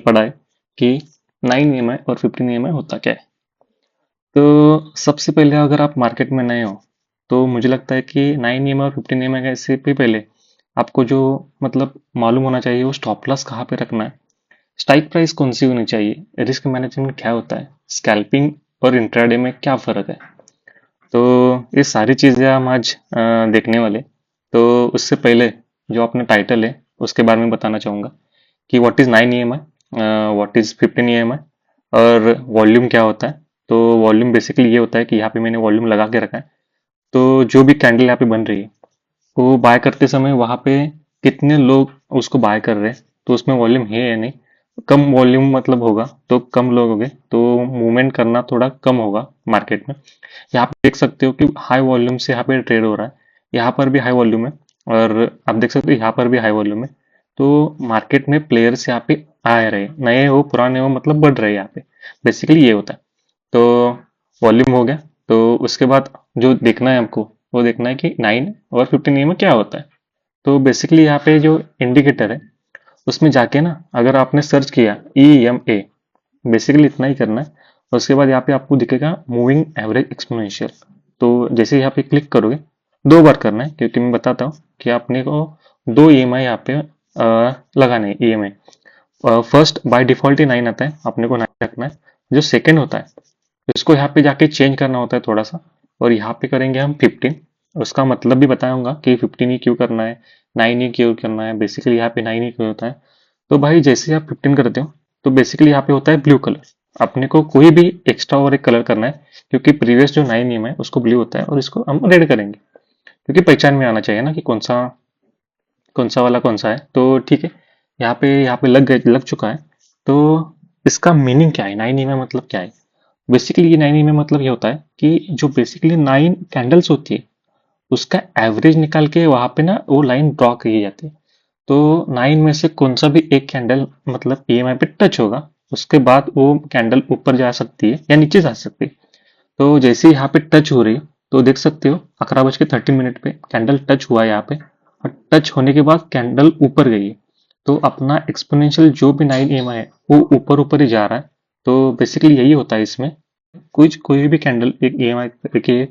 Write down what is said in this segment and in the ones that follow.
पढ़ा है कि 9 EMI और 15 EMI होता क्या है। तो सबसे पहले अगर आप मार्केट में नए हो तो मुझे लगता है कि 9 EMI और 15 EMI का इससे भी पहले आपको जो मतलब मालूम होना चाहिए वो स्टॉप लॉस कहाँ पे रखना है, स्ट्राइक प्राइस कौन सी होनी चाहिए, रिस्क मैनेजमेंट क्या होता है, स्कैल्पिंग और इंट्राडे में क्या फ़र्क है। तो ये सारी चीज़ें हम आज देखने वाले। तो उससे पहले जो अपना टाइटल है उसके बारे में बताना चाहूँगा कि what is 9 EMI, what is 15 EMI और वॉल्यूम क्या होता है। तो वॉल्यूम बेसिकली ये होता है कि यहाँ पे मैंने वॉल्यूम लगा के रखा है। तो जो भी कैंडल यहाँ पे बन रही है वो बाय करते समय वहाँ पे कितने लोग उसको बाय कर रहे हैं, तो उसमें वॉल्यूम है या नहीं। कम वॉल्यूम मतलब होगा तो कम लोग होंगे तो मूवमेंट करना थोड़ा कम होगा मार्केट में। यहाँ पे देख सकते हो कि हाई वॉल्यूम से यहाँ पे ट्रेड हो रहा है, यहाँ पर भी हाई वॉल्यूम है और आप देख सकते हो यहाँ पर भी हाई वॉल्यूम है। तो मार्केट में प्लेयर्स यहाँ पे आ रहे, नए हो पुराने हो मतलब बढ़ रहे हैं यहाँ पे, बेसिकली ये होता है। तो वॉल्यूम हो गया। तो उसके बाद जो देखना है हमको वो देखना है कि 9 और 15 में क्या होता है। तो बेसिकली यहाँ पे जो इंडिकेटर है उसमें जाके ना अगर आपने सर्च किया EMA, बेसिकली इतना ही करना है। उसके बाद यहाँ पे आपको दिखेगा मूविंग एवरेज एक्सपोनेंशियल। तो जैसे यहाँ पे क्लिक करोगे 2 बार करना है क्योंकि मैं बताता हूँ कि आपने को 2 EMI यहाँ पे लगाने हैं EMI। फर्स्ट बाय डिफॉल्ट ही 9 आता है, अपने को 9 रखना है। जो सेकंड होता है इसको यहाँ पे जाके चेंज करना होता है थोड़ा सा, और यहाँ पे करेंगे हम 15। उसका मतलब भी बताऊंगा कि 15 ही क्यों करना है, 9 ही क्यों करना है, बेसिकली यहाँ पे 9 ही क्यों होता है। तो भाई जैसे ही आप 15 करते हो तो बेसिकली यहाँ पे होता है ब्लू कलर। अपने को कोई भी एक्स्ट्रा और एक कलर करना है क्योंकि प्रीवियस जो 9 EM है उसको ब्लू होता है और इसको हम रेड करेंगे क्योंकि पहचान में आना चाहिए ना कि कौन सा वाला कौन सा है। तो ठीक है, यहाँ पे लग चुका है। तो इसका मीनिंग क्या है, 9 EM मतलब क्या है। बेसिकली ये 9 EM मतलब ये होता है कि जो बेसिकली 9 कैंडल्स होती है उसका एवरेज निकाल के वहां पे ना वो लाइन ड्रॉ की जाती है। तो 9 में से कौन सा भी एक कैंडल मतलब EMI पे टच होगा उसके बाद वो कैंडल ऊपर जा सकती है या नीचे जा सकती है। तो जैसे ही यहाँ पे टच हो रही है तो देख सकते हो 11:13 पे कैंडल टच हुआ है यहाँ पे, और टच होने के बाद कैंडल ऊपर गई है। तो अपना एक्सपोनेंशियल जो भी 9 EMI है वो ऊपर ऊपर ही जा रहा है। तो बेसिकली यही होता है इसमें, कुछ कोई भी कैंडल एक EMI के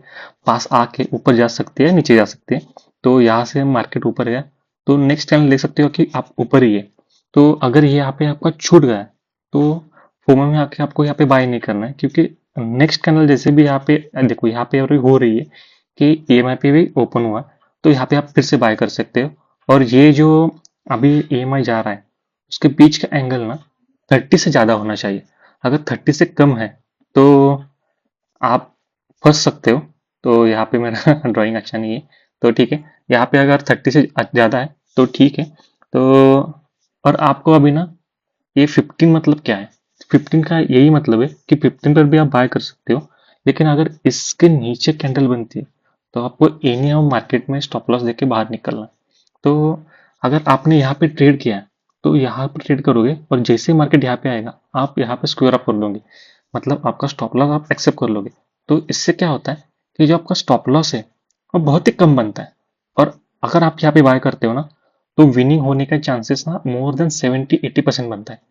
पास आके ऊपर जा सकती है नीचे जा सकती है। तो यहाँ से मार्केट ऊपर गया तो नेक्स्ट कैंडल देख सकते हो कि आप ऊपर ही है। तो अगर ये यहाँ पे आपका छूट गया है तो फोमो में आके आपको यहाँ पे बाय नहीं करना है क्योंकि नेक्स्ट कैंडल जैसे भी यहाँ पे देखो यहाँ पे अभी हो रही है कि EMI पे भी ओपन हुआ, तो यहाँ पे आप फिर से बाय कर सकते हो। और ये जो अभी EMI जा रहा है उसके बीच का एंगल ना 30 से ज्यादा होना चाहिए। अगर 30 से कम है तो आप फंस सकते हो। तो यहाँ पे मेरा ड्राइंग अच्छा नहीं है तो ठीक है, यहाँ पे अगर 30 से ज्यादा है तो ठीक है। तो और आपको अभी ना ये 15 मतलब क्या है, 15 का यही मतलब है कि 15 पर भी आप बाय कर सकते हो, लेकिन अगर इसके नीचे कैंडल बनती है तो आपको एनी हाउ मार्केट में स्टॉप लॉस देके बाहर निकलना है। तो अगर आपने यहाँ पे ट्रेड किया है तो यहाँ पर ट्रेड करोगे और जैसे मार्केट यहाँ पे आएगा आप यहाँ पे स्क्वायर अप कर लोगे, मतलब आपका स्टॉप लॉस आप एक्सेप्ट कर लोगे। तो इससे क्या होता है कि जो आपका स्टॉप लॉस है वो बहुत ही कम बनता है। और अगर आप यहाँ पे बाय करते हो ना तो विनिंग होने का चांसेस ना मोर देन 70-80% बनता है।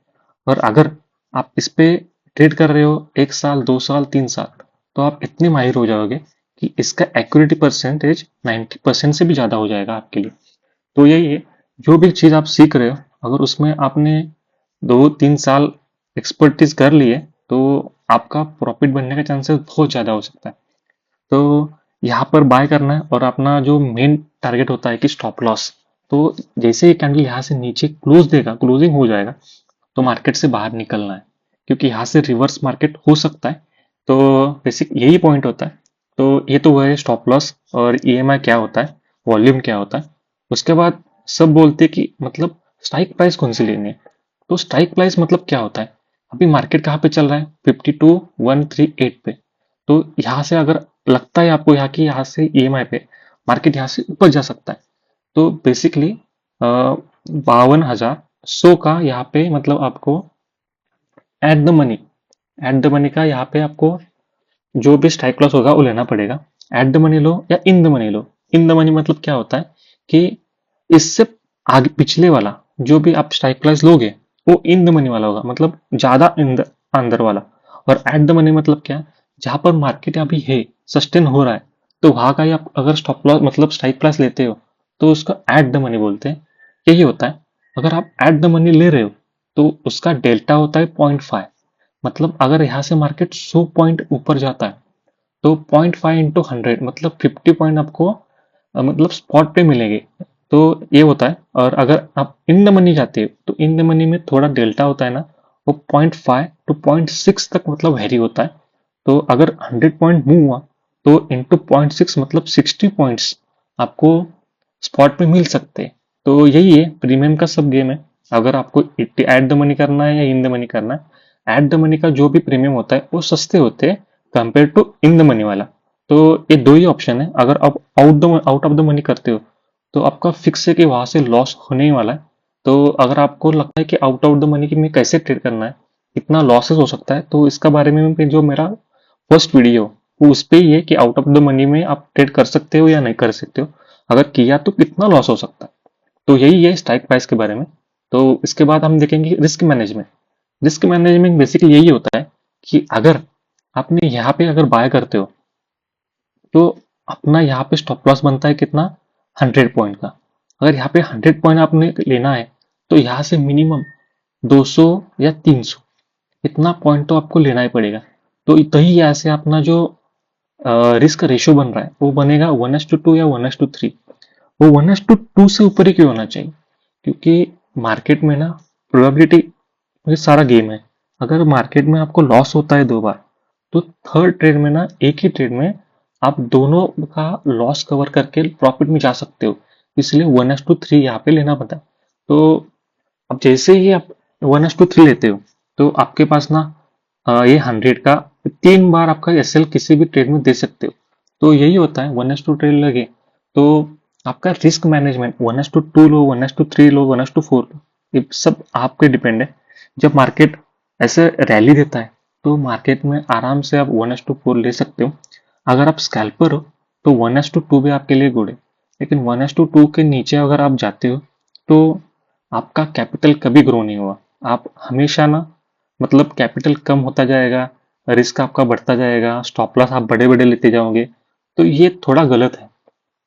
और अगर आप इस पे ट्रेड कर रहे हो 1 साल 2 साल 3 साल तो आप इतने माहिर हो जाओगे कि इसका एक्यूरेटी परसेंटेज 90% से भी ज्यादा हो जाएगा आपके लिए। तो यही है, जो भी चीज आप सीख रहे हो अगर उसमें आपने 2-3 साल एक्सपर्टीज कर लिए तो आपका प्रॉफिट बनने का चांसेस बहुत ज्यादा हो सकता है। तो यहाँ पर बाय करना है और अपना जो मेन टारगेट होता है कि स्टॉप लॉस। तो जैसे ये कैंडल यहाँ से नीचे क्लोज देगा, क्लोजिंग हो जाएगा, तो मार्केट से बाहर निकलना है क्योंकि यहाँ से रिवर्स मार्केट हो सकता है। तो बेसिक यही पॉइंट होता है। तो ये तो हुआ है स्टॉप लॉस और EMI क्या होता है, वॉल्यूम क्या होता है। उसके बाद सब बोलते हैं कि मतलब स्ट्राइक प्राइस कौन सी लेनी है। तो स्ट्राइक प्राइस मतलब क्या होता है, अभी मार्केट कहाँ पे चल रहा है 52,138 पे। तो यहाँ से अगर लगता है आपको यहाँ की यहाँ से EMI पे मार्केट यहाँ से ऊपर जा सकता है तो बेसिकली 52,100 का यहाँ पे मतलब आपको at the money, at the money का यहाँ पे आपको जो भी स्ट्राइक लॉस होगा वो लेना पड़ेगा। एट द मनी लो या इन the money low. In the money मतलब क्या होता है कि इससे आगे पिछले वाला जो भी आप स्ट्राइक लॉस लोगे वो इन द मनी वाला होगा, मतलब ज्यादा अंदर वाला। और एट द मनी मतलब क्या है, जहां पर मार्केट अभी है, सस्टेन हो रहा है, तो वहां का ही आप अगर स्टॉप लॉस मतलब स्ट्राइक प्राइस लेते हो तो उसका एट द मनी बोलते हैं। यही होता है। अगर आप एट द मनी ले रहे हो तो उसका डेल्टा होता है 0.5। मतलब अगर यहाँ से मार्केट 100 पॉइंट ऊपर जाता है तो 0.5 इंटू 100 मतलब 50 पॉइंट आपको मतलब स्पॉट पे मिलेंगे। तो ये होता है। और अगर आप इन द मनी जाते हो तो इन द मनी में थोड़ा डेल्टा होता है ना, वो 0.5 टू 0.6 तक मतलब वेरी होता है। तो अगर 100 पॉइंट मूव हुआ तो इंटू 0.6 मतलब 60 पॉइंट्स आपको स्पॉट पे मिल सकते हैं। तो यही है, प्रीमियम का सब गेम है। अगर आपको एट द मनी करना है या इन द मनी करना है, एट द मनी का जो भी प्रीमियम होता है वो सस्ते होते हैं compare to in the money वाला। तो ये दो ही ऑप्शन है। अगर आप आउट ऑफ द मनी करते हो तो आपका फिक्स है कि वहां से लॉस होने ही वाला है। तो अगर आपको लगता है कि आउट ऑफ द मनी की में कैसे ट्रेड करना है, कितना लॉसेस हो सकता है, तो इसका बारे में जो मेरा फर्स्ट वीडियो वो उस पे ही है कि आउट ऑफ द मनी में आप ट्रेड कर सकते हो या नहीं कर सकते हो, अगर किया तो कितना लॉस हो सकता है। तो यही है स्ट्राइक प्राइस के बारे में। तो इसके बाद हम देखेंगे risk management. Risk management basically यही होता है कि अगर आपने यहाँ पे अगर बाय करते हो तो अपना यहाँ पे स्टॉप लॉस बनता है कितना, 100 पॉइंट का। अगर यहाँ पे 100 पॉइंट आपने लेना है तो यहाँ से मिनिमम 200 या 300 इतना पॉइंट तो आपको लेना ही पड़ेगा। तो तभी यहाँ से अपना जो रिस्क रेशियो बन रहा है वो बनेगा 1:2 या 1:3। वो 1:2 से ऊपर ही क्यों होना चाहिए, क्योंकि मार्केट में ना प्रोबेबिलिटी, ये सारा गेम है। अगर मार्केट में आपको लॉस होता है 2 बार तो थर्ड ट्रेड में ना, एक ही ट्रेड में आप दोनों का लॉस कवर करके प्रॉफिट में जा सकते हो। इसलिए 1:3 यहाँ पे लेना पड़ता है। तो अब जैसे ही आप 1:3 लेते हो तो आपके पास ना ये 100 का 3 बार आपका एसएल किसी भी ट्रेड में दे सकते हो। तो यही होता है, 1:2 ट्रेड लगे तो आपका रिस्क मैनेजमेंट 1:2 लो, 1:3 लो, 1:4 लो, ये सब आप पे डिपेंड है। जब मार्केट ऐसे रैली देता है तो मार्केट में आराम से आप 1:4 ले सकते हो। अगर आप स्कैल्पर हो तो 1:2 भी आपके लिए गुड है। लेकिन 1:2 के नीचे अगर आप जाते हो तो आपका कैपिटल कभी ग्रो नहीं हुआ। आप हमेशा ना मतलब कैपिटल कम होता जाएगा, रिस्क आपका बढ़ता जाएगा, स्टॉप लॉस आप बड़े बड़े लेते जाओगे। तो ये थोड़ा गलत है।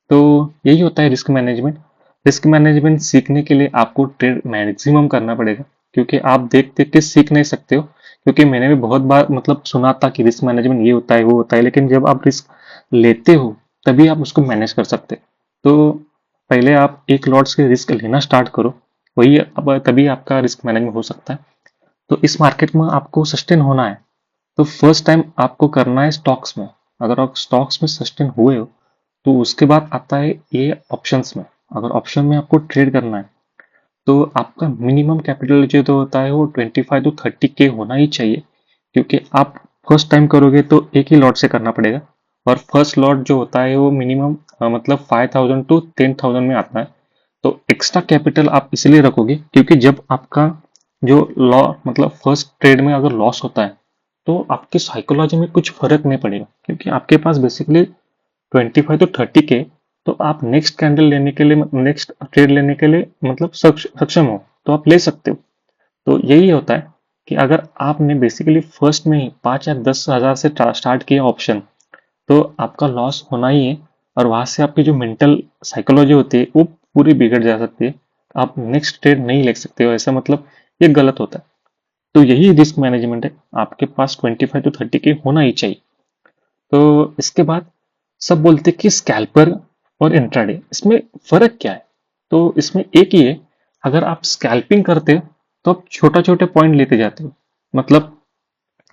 तो यही होता है रिस्क मैनेजमेंट। रिस्क मैनेजमेंट सीखने के लिए आपको ट्रेड मैक्सिमम करना पड़ेगा, क्योंकि आप देख देख के सीख नहीं सकते हो। क्योंकि मैंने भी बहुत बार मतलब सुना था कि रिस्क मैनेजमेंट ये होता है वो होता है, लेकिन जब आप रिस्क लेते हो तभी आप उसको मैनेज कर सकते हो। तो पहले आप एक लॉट्स के रिस्क लेना स्टार्ट करो, वही अब तभी आपका रिस्क मैनेजमेंट हो सकता है। तो इस मार्केट में आपको सस्टेन होना है तो फर्स्ट टाइम आपको करना है स्टॉक्स में। अगर आप स्टॉक्स में सस्टेन हुए हो तो उसके बाद आता है ये ऑप्शंस में। अगर ऑप्शन में आपको ट्रेड करना है तो आपका मिनिमम कैपिटल जो तो होता है वो 25 to 30 के होना ही चाहिए। क्योंकि आप फर्स्ट टाइम करोगे तो एक ही लॉट से करना पड़ेगा। और फर्स्ट लॉट जो होता है वो मिनिमम मतलब 5,000 to 10,000 में आता है। तो एक्स्ट्रा कैपिटल आप इसलिए रखोगे क्योंकि जब आपका जो लॉ मतलब फर्स्ट ट्रेड में अगर लॉस होता है तो आपकी साइकोलॉजी में कुछ फर्क नहीं पड़ेगा, क्योंकि आपके पास बेसिकली 25 to 30 के। तो आप नेक्स्ट कैंडल लेने के लिए, नेक्स्ट ट्रेड लेने के लिए मतलब सक्षम हो तो आप ले सकते हो। तो यही होता है कि अगर आपने बेसिकली फर्स्ट में ही 5 या 10 हज़ार से स्टार्ट किया ऑप्शन तो आपका लॉस होना ही है। और वहां से आपकी जो मेंटल साइकोलॉजी होती है वो पूरी बिगड़ जा सकती है। आप नेक्स्ट ट्रेड नहीं ले सकते हो, ऐसा मतलब ये गलत होता है। तो यही रिस्क मैनेजमेंट है, आपके पास 25 to 30 के होना ही चाहिए। तो इसके बाद सब बोलते हैं कि स्कैल्पर और इंट्राडे, इसमें फर्क क्या है। तो इसमें एक ही है, अगर आप स्कैल्पिंग करते हो तो आप छोटा छोटे पॉइंट लेते जाते हो। मतलब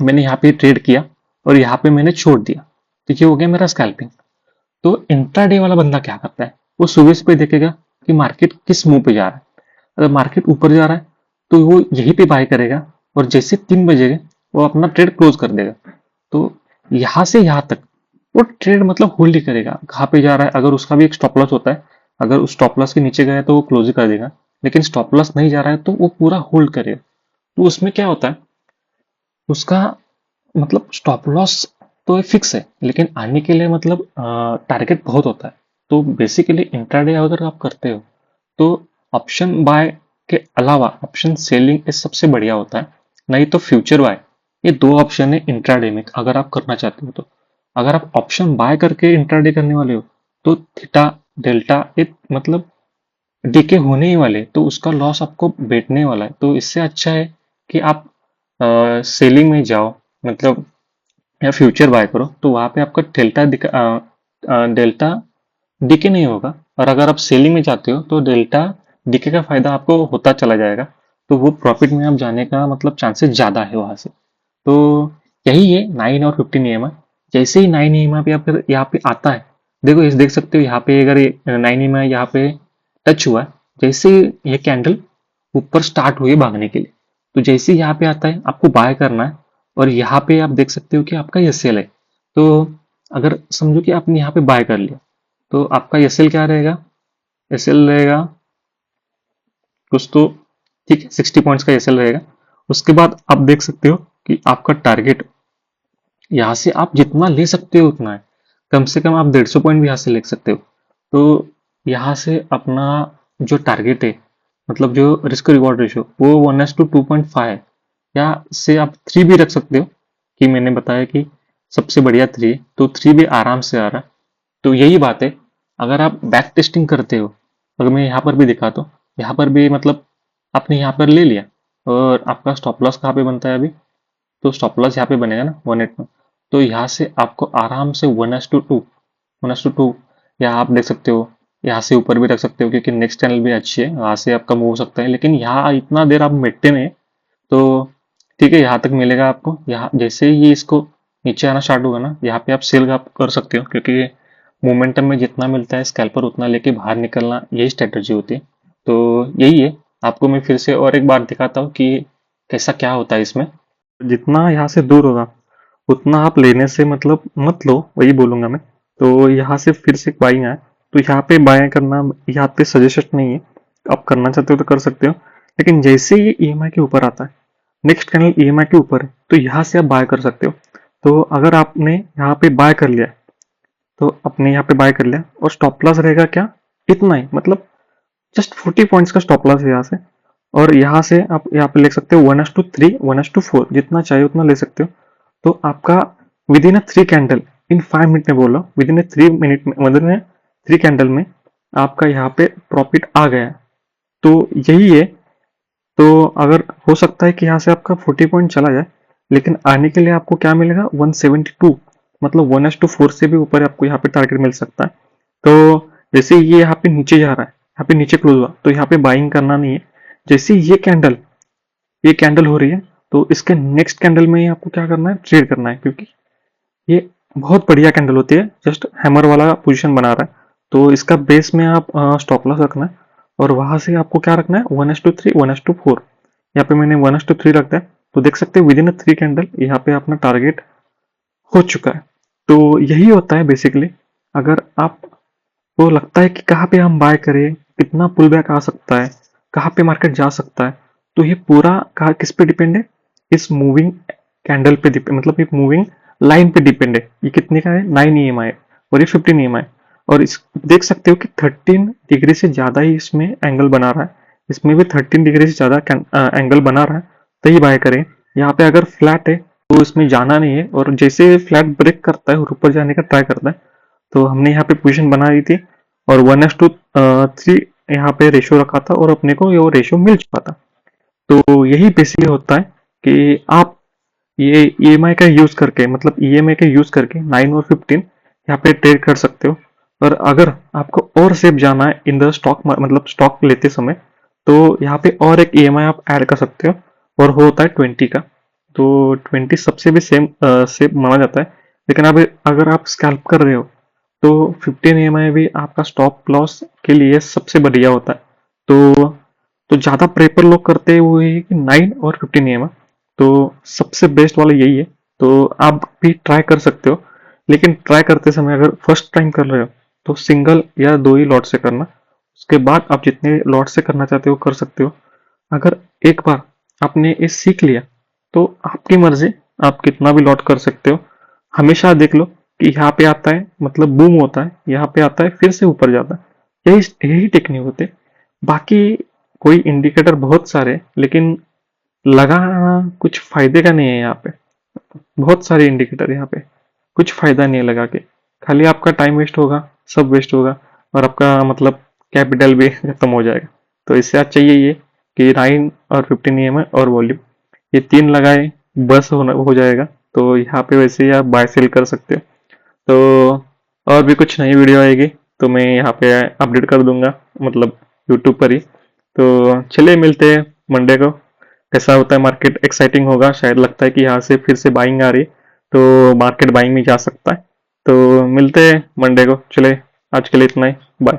मैंने यहाँ पे ट्रेड किया और यहाँ पे मैंने छोड़ दिया, तो ये हो गया मेरा स्कैल्पिंग। तो इंट्राडे वाला बंदा क्या करता है, वो सुबह पे देखेगा कि मार्केट किस मुंह पे जा रहा है। अगर मार्केट ऊपर जा रहा है तो वो यहीं पे बाय करेगा और जैसे 3 बजेगा वो अपना ट्रेड क्लोज कर देगा। तो यहाँ से यहाँ तक वो ट्रेड मतलब होल्ड ही करेगा, कहाँ पे जा रहा है। अगर उसका भी एक स्टॉप लॉस होता है, अगर उस स्टॉप लॉस के नीचे गया तो वो क्लोज ही कर देगा। लेकिन स्टॉप लॉस नहीं जा रहा है तो वो पूरा होल्ड करेगा। तो उसमें क्या होता है, उसका मतलब स्टॉप लॉस तो फिक्स है लेकिन आने के लिए मतलब टारगेट बहुत होता है। तो बेसिकली इंट्राडे अगर आप करते हो तो ऑप्शन बाय के अलावा ऑप्शन सेलिंग इस सबसे बढ़िया होता है, नहीं तो फ्यूचर बाय। ये दो ऑप्शन है इंट्राडे में अगर आप करना चाहते हो तो। अगर आप ऑप्शन बाय करके इंट्राडे करने वाले हो तो थीटा डेल्टा एक मतलब डीके होने ही वाले, तो उसका लॉस आपको बैठने वाला है। तो इससे अच्छा है कि आप सेलिंग में जाओ, मतलब या फ्यूचर बाय करो, तो वहां पे आपका डेल्टा डीके नहीं होगा। और अगर आप सेलिंग में जाते हो तो डेल्टा डीके का फायदा आपको होता चला जाएगा, तो वो प्रॉफिट में आप जाने का मतलब चांसेस ज्यादा है वहां से। तो यही है 9 और 15 EMI। जैसे ही 9 EMI पे आप यहाँ पे आता है, देखो इस देख सकते हो यहाँ पे, अगर 9 EMI यहाँ पे टच हुआ है, जैसे ही ये कैंडल ऊपर स्टार्ट हुई है भागने के लिए, तो जैसे ही यहाँ पे आता है आपको बाय करना है। और यहाँ पे आप देख सकते हो कि आपका एसएल है। तो अगर समझो कि आपने यहाँ पे बाय कर लिया, तो आपका एसएल क्या रहेगा? एसएल रहेगा कुछ तो, ठीक है, 60 पॉइंट्स का एसएल रहेगा। उसके बाद आप देख सकते हो कि आपका टारगेट यहाँ से आप जितना ले सकते हो उतना है। कम से कम आप 150 पॉइंट भी यहाँ से ले सकते हो। तो यहाँ से अपना जो टारगेट है, मतलब जो रिस्क रिवॉर्ड रेशियो, वो 1:2.5 है। या से आप 3 भी रख सकते हो, कि मैंने बताया कि सबसे बढ़िया 3 है, तो 3 भी आराम से आ रहा है। तो यही बात है। अगर आप बैक टेस्टिंग करते हो, अगर मैं यहाँ पर भी दिखाता हूँ, यहाँ पर भी मतलब आपने यहाँ पर ले लिया, और आपका स्टॉप लॉस कहाँ पे बनता है अभी? तो स्टॉप लॉस यहाँ पे बनेगा ना 1:8 में। तो यहाँ से आपको आराम से 1:2 या आप देख सकते हो यहाँ से ऊपर भी रख सकते हो, क्योंकि नेक्स्ट चैनल भी अच्छी है, वहां से आपका मूव हो सकता है। लेकिन यहाँ इतना देर आप मिटते में, तो ठीक है, यहाँ तक मिलेगा आपको। यहाँ जैसे ही ये इसको नीचे आना स्टार्ट होगा ना, यहाँ पे आप सेल आप कर सकते हो, क्योंकि मोमेंटम में जितना मिलता है स्कैल्पर उतना लेके बाहर निकलना, यही स्ट्रेटजी होती है। तो यही है। आपको मैं फिर से और एक बार दिखाता हूँ कि कैसा क्या होता है इसमें। जितना यहाँ से दूर होगा उतना आप लेने से मतलब मत लो, वही बोलूंगा मैं। तो यहाँ से फिर से बाइंग आए, तो यहाँ पे बाय करना यहाँ पे सजेशन नहीं है। आप करना चाहते हो तो कर सकते हो, लेकिन जैसे ये ईएमआई के ऊपर आता है, नेक्स्ट कैंडल ईएमआई के ऊपर है, तो यहाँ से आप बाय कर सकते हो। तो अगर आपने यहाँ पे बाय कर लिया, तो अपने यहाँ पे बाय कर लिया, और स्टॉप लॉस रहेगा क्या? इतना ही, मतलब जस्ट 40 पॉइंट्स का स्टॉप लॉस है यहाँ से। और यहाँ से आप यहाँ पे ले सकते हो 1:3 1:4, जितना चाहिए उतना ले सकते हो। तो आपका with in 3 candle, in 5 minute में बोलो, विद इन 3 मिनट में, मतलब 3 कैंडल में आपका यहाँ पे प्रॉफिट आ गया है। तो यही है। तो अगर हो सकता है कि यहाँ से आपका 40 पॉइंट चला जाए, लेकिन आने के लिए आपको क्या मिलेगा? 172, मतलब 1:4 से भी ऊपर आपको यहाँ पे टारगेट मिल सकता है। तो जैसे ये यहाँ पे नीचे जा रहा है, यहाँ पे नीचे क्लोज हुआ, तो यहाँ पे बाइंग करना नहीं है। जैसे ये कैंडल हो रही है, तो इसके नेक्स्ट कैंडल में ही आपको क्या करना है? ट्रेड करना है, क्योंकि ये बहुत बढ़िया कैंडल होती है, जस्ट हैमर वाला पोजीशन बना रहा है। तो इसका बेस में आप स्टॉप लॉस रखना है, और वहां से आपको क्या रखना है? 1:3 1:4। यहाँ पे मैंने 1:3 रखता है, तो देख सकते हैं विद इन 3 कैंडल यहाँ पे अपना टारगेट हो चुका है। तो यही होता है बेसिकली। अगर आपको लगता है कि कहाँ पे हम बाय करें, कितना पुल बैक आ सकता है, कहाँ पे मार्केट जा सकता है, तो ये पूरा कहाँ किस पे डिपेंड है? इस मूविंग कैंडल पे डिपेंड, मतलब एक मूविंग लाइन पे डिपेंड है। ये कितने का है? 9 EMI, और ये 15 EMI। और इस देख सकते हो कि 13 डिग्री से ज्यादा ही इसमें एंगल बना रहा है, इसमें भी 13 डिग्री से ज्यादा एंगल बना रहा है, तो ही बाय करें। यहाँ पे अगर फ्लैट है तो इसमें जाना नहीं है, और जैसे फ्लैट ब्रेक करता है और ऊपर जाने का ट्राई करता है, तो हमने यहाँ पे पोजीशन बना दी थी, और 1:3 यहाँ पे रेशियो रखा था, और अपने को ये रेशियो मिल चुका था। तो यही बेसिकली होता है कि आप ये ईएमआई का यूज करके, मतलब ईएमआई का यूज करके 9 और 15 यहाँ पे ट्रेड कर सकते हो। और अगर आपको और सेफ जाना है इन द स्टॉक, मतलब स्टॉक लेते समय, तो यहाँ पे और एक ईएमआई आप ऐड कर सकते हो, और वो होता है 20 का। तो 20 सबसे भी सेफ माना जाता है। लेकिन अब अगर आप स्कैल्प कर रहे हो, तो 15 EMI भी आपका स्टॉप लॉस के लिए सबसे बढ़िया होता है। तो ज्यादा प्रेफर लोग करते हुए कि 9 और 15 EMI, तो सबसे बेस्ट वाला यही है। तो आप भी ट्राई कर सकते हो, लेकिन ट्राई करते समय अगर फर्स्ट टाइम कर रहे हो, तो सिंगल या 2 ही लॉट से करना। उसके बाद आप जितने लॉट से करना चाहते हो कर सकते हो। अगर एक बार आपने ये सीख लिया, तो आपकी मर्जी, आप कितना भी लॉट कर सकते हो। हमेशा देख लो कि यहाँ पे आता है मतलब बूम होता है, यहाँ पे आता है फिर से ऊपर जाता है। यही यही टेक्निक होते हैं। बाकी कोई इंडिकेटर बहुत सारे, लेकिन लगाना कुछ फायदे का नहीं है यहाँ पे। बहुत सारे इंडिकेटर यहाँ पे, कुछ फायदा नहीं है लगा के। खाली आपका टाइम वेस्ट होगा, सब वेस्ट होगा, और आपका मतलब कैपिटल भी खत्म हो जाएगा। तो इससे आज चाहिए ये कि 9 और 15 EMI और वॉल्यूम, ये तीन लगाए, बस हो जाएगा। तो यहाँ पे वैसे ही आप बाय सेल कर सकते हो। तो और भी कुछ नई वीडियो आएगी तो मैं यहाँ पे अपडेट कर दूंगा, मतलब यूट्यूब पर ही। तो चलिए मिलते हैं मंडे को। कैसा होता है मार्केट, एक्साइटिंग होगा शायद, लगता है कि यहाँ से फिर से बाइंग आ रही, तो मार्केट बाइंग में जा सकता है। तो मिलते हैं मंडे को। चले, आज के लिए इतना ही, बाय।